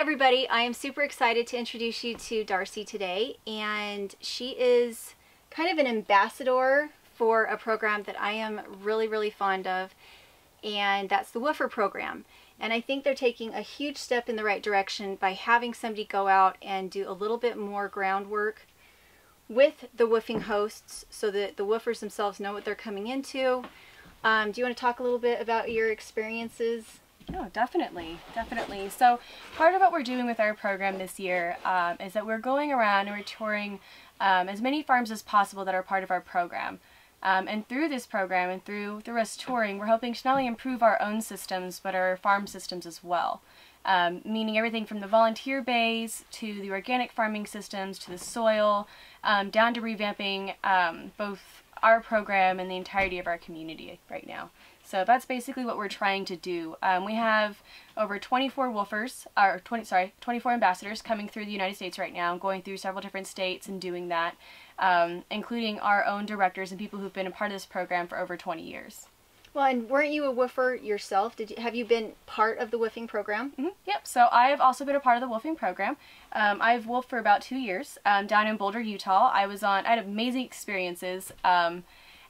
everybody, I am super excited to introduce you to Darcy today, and she is kind of an ambassador for a program that I am really fond of, and that's the WWOOFer program. And I think they're taking a huge step in the right direction by having somebody go out and do a little bit more groundwork with the woofing hosts so that the woofers themselves know what they're coming into. Do you want to talk a little bit about your experiences? Oh, definitely. So part of what we're doing with our program this year is that we're going around and we're touring as many farms as possible that are part of our program. And through this program and through us touring, we're hoping to not only improve our own systems, but our farm systems as well. Meaning everything from the volunteer bays to the organic farming systems to the soil, down to revamping both our program and the entirety of our community right now. So that's basically what we're trying to do. We have over 24 woofers, or 24 ambassadors coming through the United States right now, going through several different states and doing that, including our own directors and people who've been a part of this program for over 20 years. Well, and weren't you a woofer yourself? Have you been part of the woofing program? Mm-hmm. Yep, so I have also been a part of the woofing program. I've woofed for about 2 years down in Boulder, Utah. I had amazing experiences.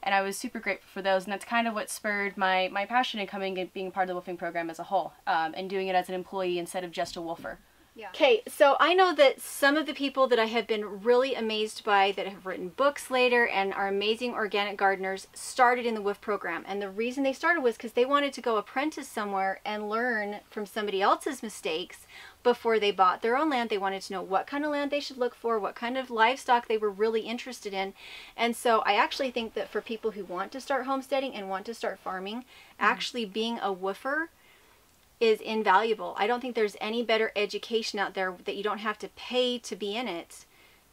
And I was super grateful for those, and that's kind of what spurred my passion in coming and being part of the woofing program as a whole, and doing it as an employee instead of just a woofer. Yeah. Okay, so I know that some of the people that I have been really amazed by that have written books later and are amazing organic gardeners started in the WWOOF program. And the reason they started was because they wanted to go apprentice somewhere and learn from somebody else's mistakes before they bought their own land. They wanted to know what kind of land they should look for, what kind of livestock they were really interested in. And so I actually think that for people who want to start homesteading and want to start farming, actually being a woofer is invaluable. I don't think there's any better education out there that you don't have to pay to be in it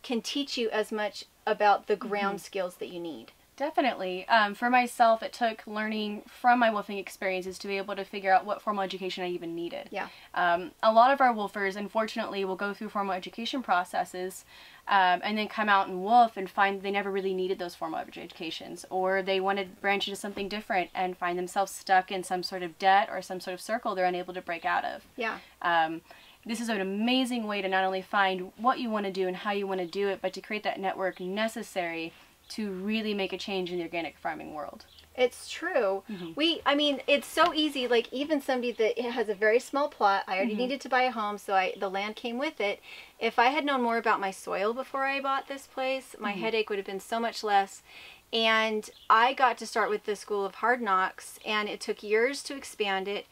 can teach you as much about the ground skills that you need. Definitely. For myself, it took learning from my woofing experiences to be able to figure out what formal education I even needed. Yeah. A lot of our woofers, unfortunately, will go through formal education processes and then come out and woof and find they never really needed those formal educations, or they want to branch into something different and find themselves stuck in some sort of debt or some sort of circle they're unable to break out of. Yeah. This is an amazing way to not only find what you want to do and how you want to do it, but to create that network necessary to really make a change in the organic farming world. It's true. I mean, it's so easy. Like, even somebody that has a very small plot, I already needed to buy a home, so the land came with it. If I had known more about my soil before I bought this place, my headache would have been so much less. And I got to start with the School of Hard Knocks, and it took years to expand it.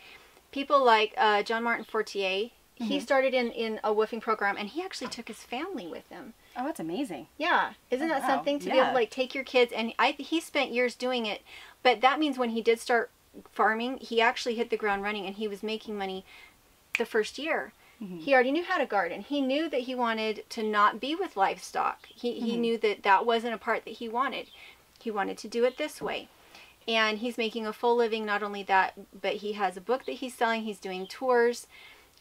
People like John Martin Fortier, he started in a woofing program, and he actually took his family with him. Oh, that's amazing. Yeah. Isn't that something to be able to like take your kids? And he spent years doing it, but that means when he did start farming, he actually hit the ground running, and he was making money the first year. He already knew how to garden. He knew that he wanted to not be with livestock. He knew that that wasn't a part that he wanted. He wanted to do it this way. And he's making a full living. Not only that, but he has a book that he's selling. He's doing tours.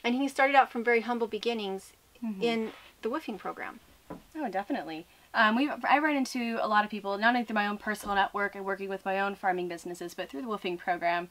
And he started out from very humble beginnings in the woofing program. Oh, definitely. I run into a lot of people, not only through my own personal network and working with my own farming businesses, but through the woofing program,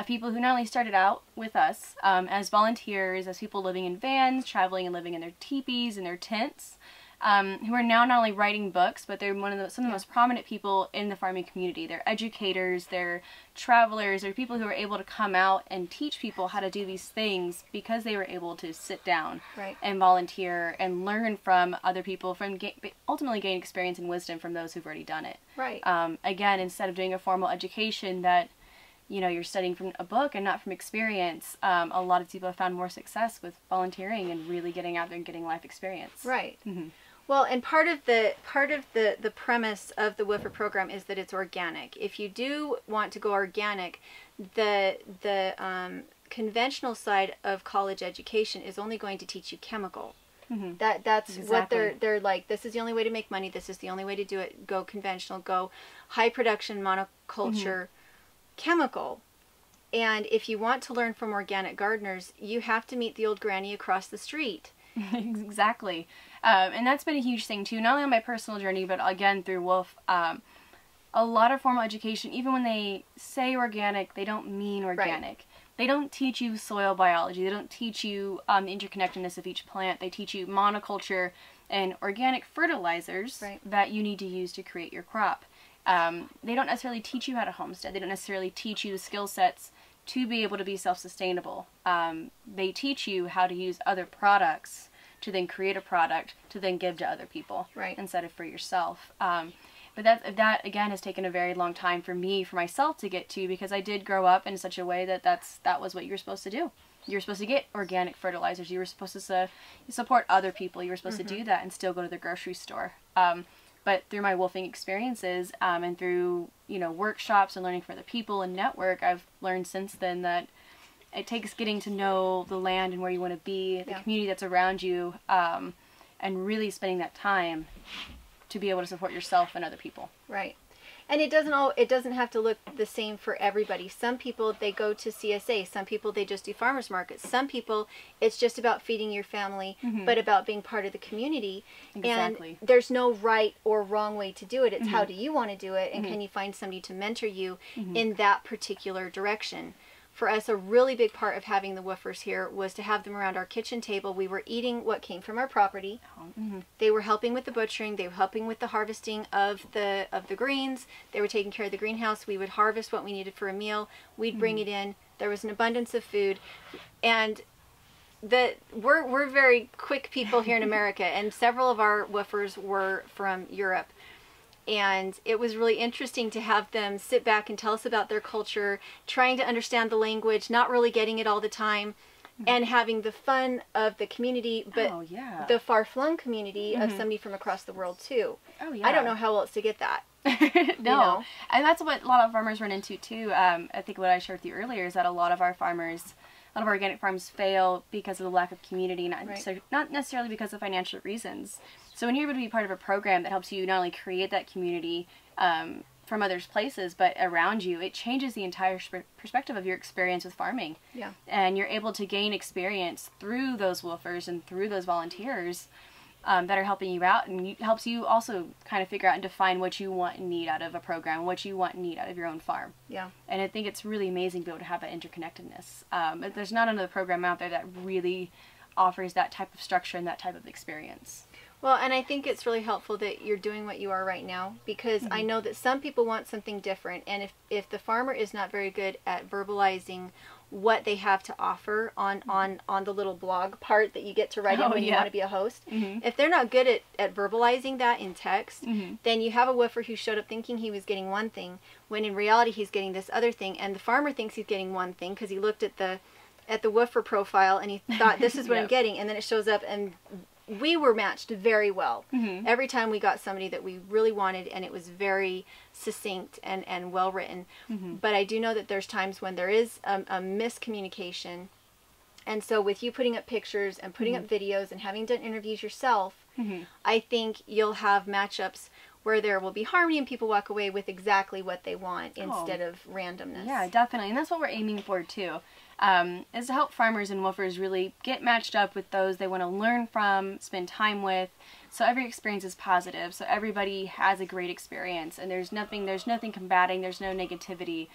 people who not only started out with us as volunteers, as people living in vans, traveling and living in their teepees and their tents, who are now not only writing books, but they're some of the most prominent people in the farming community. They're educators, they're travelers, they're people who are able to come out and teach people how to do these things because they were able to sit down and volunteer and learn from other people, ultimately gain experience and wisdom from those who've already done it. Right. Again, instead of doing a formal education that you're studying from a book and not from experience, a lot of people have found more success with volunteering and really getting out there and getting life experience. Right. Well, and part of the premise of the WWOOFer program is that it's organic. If you do want to go organic, the conventional side of college education is only going to teach you chemical. That's exactly what they're like. This is the only way to make money. This is the only way to do it. Go conventional. Go high production monoculture chemical. And if you want to learn from organic gardeners, you have to meet the old granny across the street. Exactly. And that's been a huge thing too, not only on my personal journey, but again through WWOOF. A lot of formal education, even when they say organic, they don't mean organic. they don't teach you soil biology. They don't teach you the interconnectedness of each plant. They teach you monoculture and organic fertilizers that you need to use to create your crop. They don't necessarily teach you how to homestead. They don't necessarily teach you the skill sets to be able to be self-sustainable. They teach you how to use other products to then create a product to then give to other people instead of for yourself. But that again has taken a very long time for myself to get to, because I did grow up in such a way that was what you were supposed to do. You were supposed to get organic fertilizers. You were supposed to support other people. You were supposed to do that and still go to the grocery store. But through my woofing experiences and through workshops and learning from other people and network, I've learned since then that it takes getting to know the land and where you want to be, the community that's around you, and really spending that time to be able to support yourself and other people. Right. And it doesn't have to look the same for everybody. Some people, they go to CSA. Some people, they just do farmers markets. Some people, it's just about feeding your family, but about being part of the community. Exactly. And there's no right or wrong way to do it. It's how do you want to do it, and can you find somebody to mentor you in that particular direction. For us, a really big part of having the woofers here was to have them around our kitchen table. We were eating what came from our property. They were helping with the butchering. They were helping with the harvesting of the greens. They were taking care of the greenhouse. We would harvest what we needed for a meal. We'd bring it in. There was an abundance of food. And we're very quick people here in America, and several of our woofers were from Europe. And it was really interesting to have them sit back and tell us about their culture, trying to understand the language, not really getting it all the time, and having the fun of the community, but the far-flung community of somebody from across the world too. I don't know how else to get that. No. And that's what a lot of farmers run into too. I think what I shared with you earlier is that a lot of our organic farms fail because of the lack of community, not necessarily because of financial reasons. So when you're able to be part of a program that helps you not only create that community from other places, but around you, it changes the entire perspective of your experience with farming. And you're able to gain experience through those woofers and through those volunteers that are helping you out, and helps you also kind of figure out and define what you want and need out of a program, what you want and need out of your own farm. And I think it's really amazing to be able to have that interconnectedness. There's not another program out there that really offers that type of structure and that type of experience. Well, and I think it's really helpful that you're doing what you are right now, because I know that some people want something different, and if the farmer is not very good at verbalizing what they have to offer on the little blog part that you get to write in when you want to be a host, if they're not good at verbalizing that in text, then you have a woofer who showed up thinking he was getting one thing, when in reality he's getting this other thing, and the farmer thinks he's getting one thing because he looked at the woofer profile and he thought, this is what I'm getting, and then it shows up, and we were matched very well. Every time we got somebody that we really wanted, and it was very succinct and well written. But I do know that there's times when there is a miscommunication, and so with you putting up pictures and putting up videos and having done interviews yourself, I think you'll have matchups where there will be harmony and people walk away with exactly what they want instead of randomness. Yeah, definitely, and that's what we're aiming for too. Is to help farmers and woofers really get matched up with those they want to learn from, spend time with, so every experience is positive, so everybody has a great experience, and there's nothing combating, there's no negativity,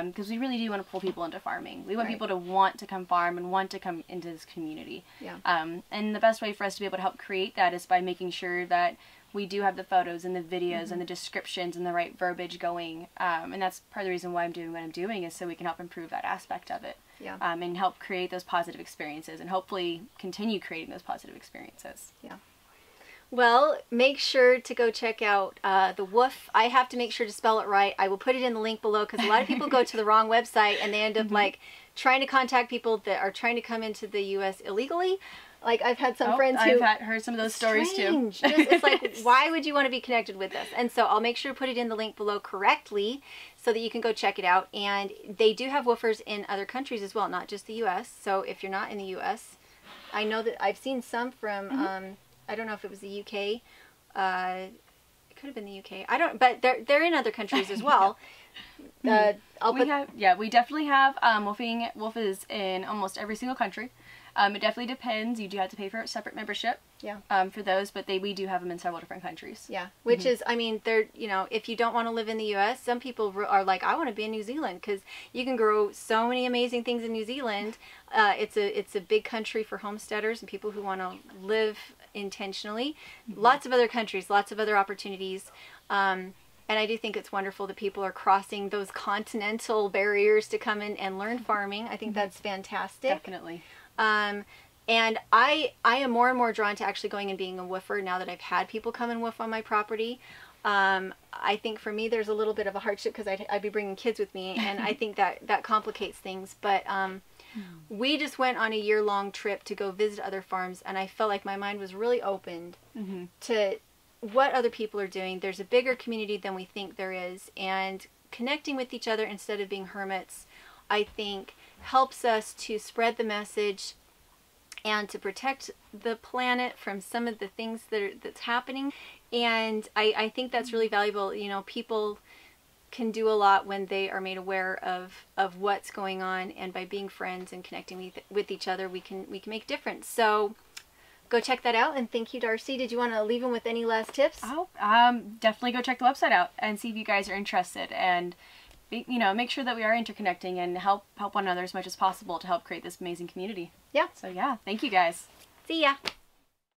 because we really do want to pull people into farming. We want people to want to come farm and want to come into this community. And the best way for us to be able to help create that is by making sure that we do have the photos and the videos and the descriptions and the right verbiage going, and that's part of the reason why I'm doing what I'm doing, is so we can help improve that aspect of it. And help create those positive experiences, and hopefully continue creating those positive experiences. Well, make sure to go check out the woof. I have to make sure to spell it right. I will put it in the link below, because a lot of people go to the wrong website and they end up like trying to contact people that are trying to come into the U.S. illegally. Like, I've had some friends who... I've heard some of those stories too. It's like, why would you want to be connected with us? And so I'll make sure to put it in the link below correctly so that you can go check it out. And they do have woofers in other countries as well, not just the U.S. So if you're not in the U.S., I know that I've seen some from, I don't know if it was the U.K. It could have been the U.K. I don't, but they're in other countries as well. We definitely have woofers in almost every single country. It definitely depends. You do have to pay for a separate membership. Yeah. For those, but we do have them in several different countries. Yeah, which is, I mean, they're, you know, if you don't want to live in the U.S., some people are like, I want to be in New Zealand because you can grow so many amazing things in New Zealand. It's a big country for homesteaders and people who want to live intentionally. Lots of other countries, lots of other opportunities. And I do think it's wonderful that people are crossing those continental barriers to come in and learn farming. I think that's fantastic. Definitely. And I am more and more drawn to actually going and being a woofer now that I've had people come and woof on my property. I think for me there's a little bit of a hardship because I'd be bringing kids with me, and I think that complicates things. But we just went on a year-long trip to go visit other farms, and I felt like my mind was really opened to what other people are doing. There's a bigger community than we think there is, and connecting with each other instead of being hermits, I think, helps us to spread the message and to protect the planet from some of the things that's happening. And I think that's really valuable. You know, people can do a lot when they are made aware of what's going on, and by being friends and connecting with each other, we can make a difference. So go check that out, and thank you, Darcy. Did you want to leave them with any last tips? Oh, definitely go check the website out and see if you guys are interested, and you know, make sure that we are interconnecting and help one another as much as possible to help create this amazing community. Yeah. So yeah, thank you guys. See ya.